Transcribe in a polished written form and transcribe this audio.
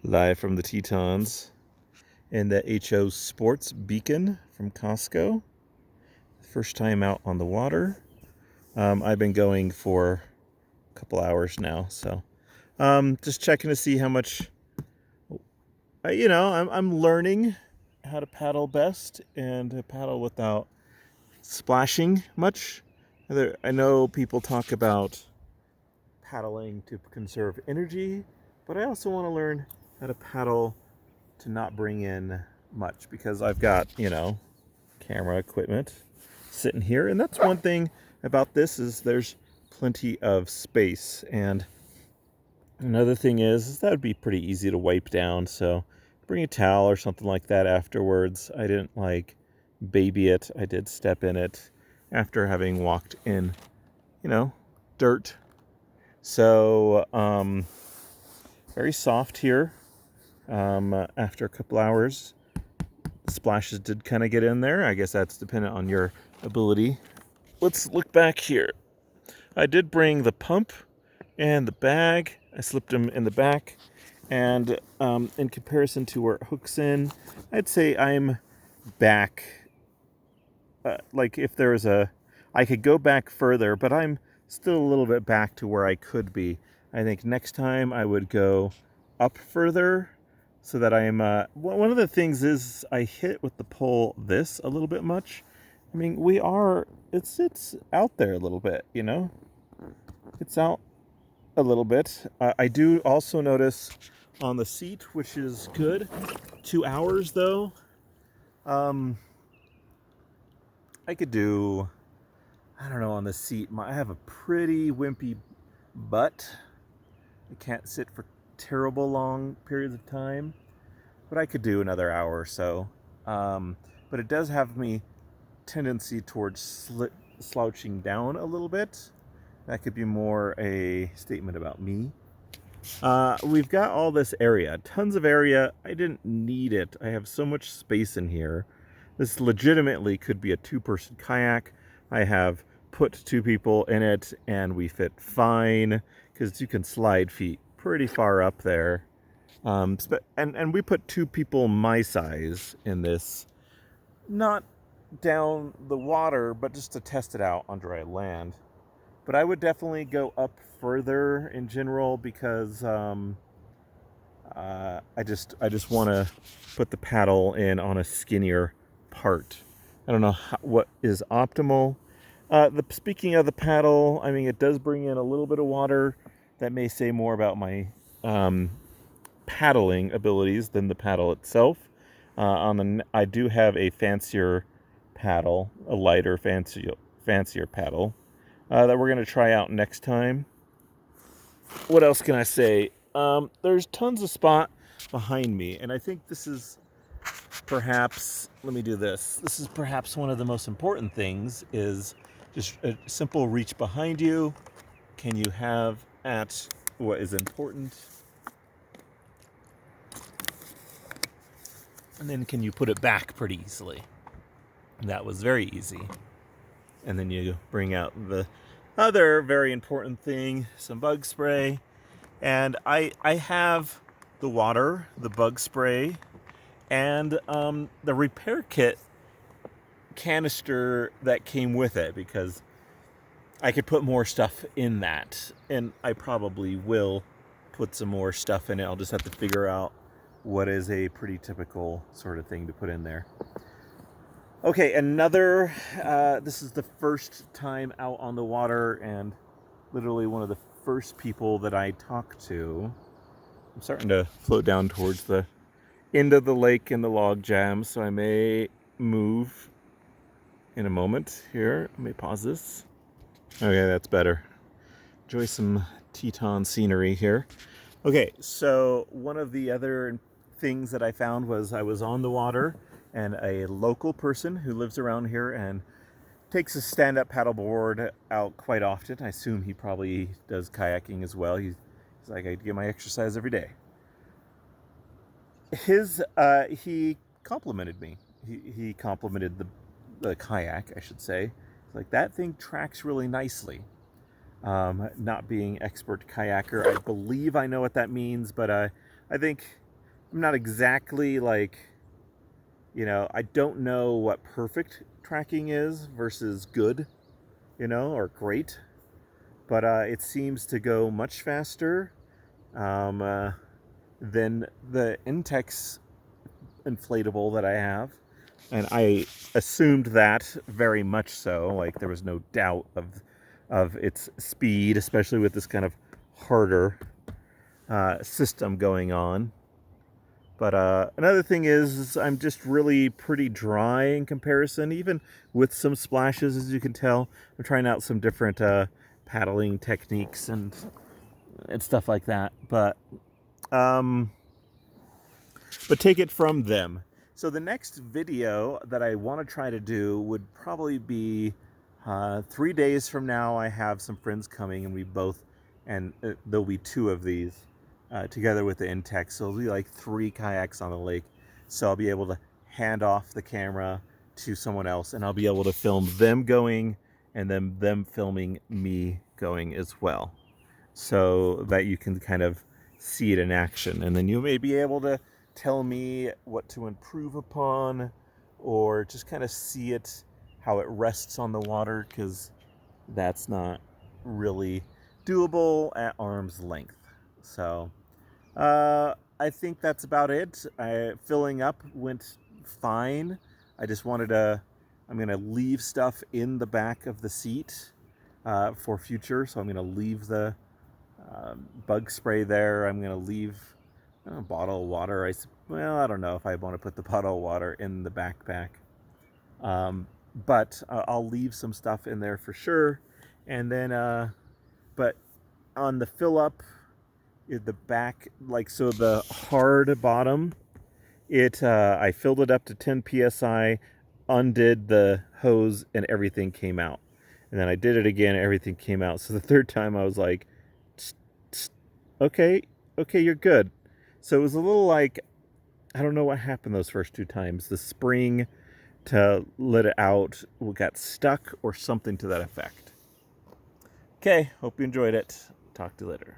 Live from the Tetons in the HO Sports Beacon from Costco. First time out on the water. I've been going for a couple hours now, so just checking to see how much. I'm learning how to paddle best and to paddle without splashing much. I know people talk about paddling to conserve energy, but I also want to learn how to paddle to not bring in much because I've got, camera equipment sitting here. And that's one thing about this is there's plenty of space. And another thing is that would be pretty easy to wipe down. So bring a towel or something like that afterwards. I didn't baby it. I did step in it after having walked in, dirt. So, very soft here. After a couple hours, splashes did kind of get in there. I guess that's dependent on your ability. Let's look back here. I did bring the pump and the bag. I slipped them in the back. And in comparison to where it hooks in, I'd say I'm back. If there's I could go back further, but I'm still a little bit back to where I could be. I think next time I would go up further so that I'm one of the things is I hit with the pole this a little bit much. I mean, it's out there a little bit, it's out a little bit. I do also notice on the seat, which is good. 2 hours though. I could do, I don't know, on the seat. I have a pretty wimpy butt. I can't sit for terrible long periods of time, but I could do another hour or so. But it does have me tendency towards slouching down a little bit. That could be more a statement about me. We've got all this area, tons of area. I didn't need it. I have so much space in here. This legitimately could be a 2-person kayak. I have put 2 people in it and we fit fine because you can slide feet pretty far up there. And we put 2 people my size in this, not down the water, but just to test it out on dry land. But I would definitely go up further in general because I just want to put the paddle in on a skinnier part. I don't know what is optimal. Speaking of the paddle, I mean, it does bring in a little bit of water. That may say more about my paddling abilities than the paddle itself. I do have a fancier paddle, a lighter, fancier paddle that we're going to try out next time. What else can I say? There's tons of spot behind me, and I think this is perhaps, let me do this. This is perhaps one of the most important things is just a simple reach behind you. Can you have at what is important? And then can you put it back pretty easily? That was very easy. And then you bring out the other very important thing, some bug spray. And I have the water, the bug spray, and the repair kit canister that came with it because I could put more stuff in that. And I probably will put some more stuff in it. I'll just have to figure out what is a pretty typical sort of thing to put in there. Okay, this is the first time out on the water and literally one of the first people that I talk to. I'm starting to float down towards the end of the lake in the log jam, so I may move in a moment here. Let me pause this. Okay, that's better. Enjoy some Teton scenery here. Okay, so one of the other things that I found was I was on the water and a local person who lives around here and takes a stand-up paddleboard out quite often. I assume he probably does kayaking as well. He's like, I get my exercise every day. He complimented me. He complimented the kayak, I should say. Like, that thing tracks really nicely. Not being expert kayaker, I believe I know what that means, but I think I'm not exactly like, I don't know what perfect tracking is versus good, or great, but it seems to go much faster um, uh, than the Intex inflatable that I have. And I assumed that very much so. Like there was no doubt of its speed, especially with this kind of harder system going on. But another thing is I'm just really pretty dry in comparison, even with some splashes, as you can tell. I'm trying out some different paddling techniques and stuff like that. Um, but take it from them. So the next video that I want to try to do would probably be 3 days from now. I have some friends coming, and there'll be two of these together with the Intex. So it'll be like 3 kayaks on the lake. So I'll be able to hand off the camera to someone else, and I'll be able to film them going, and then them filming me going as well, so that you can kind of see it in action, and then you may be able to tell me what to improve upon, or just kind of see it how it rests on the water, because that's not really doable at arm's length. So I think that's about it. Filling up went fine. I just I'm going to leave stuff in the back of the seat for future. So I'm going to leave the bug spray there. I'm going to leave a bottle of water. I don't know if I want to put the bottle of water in the backpack. But I'll leave some stuff in there for sure. And then, but on the fill up, the back, like, so the hard bottom, I filled it up to 10 psi, undid the hose, and everything came out. And then I did it again, and everything came out. So the third time I was like, "Tsk, tsk, okay, you're good." So it was a little like, I don't know what happened those first 2 times. The spring to let it out got stuck or something to that effect. Okay, hope you enjoyed it. Talk to you later.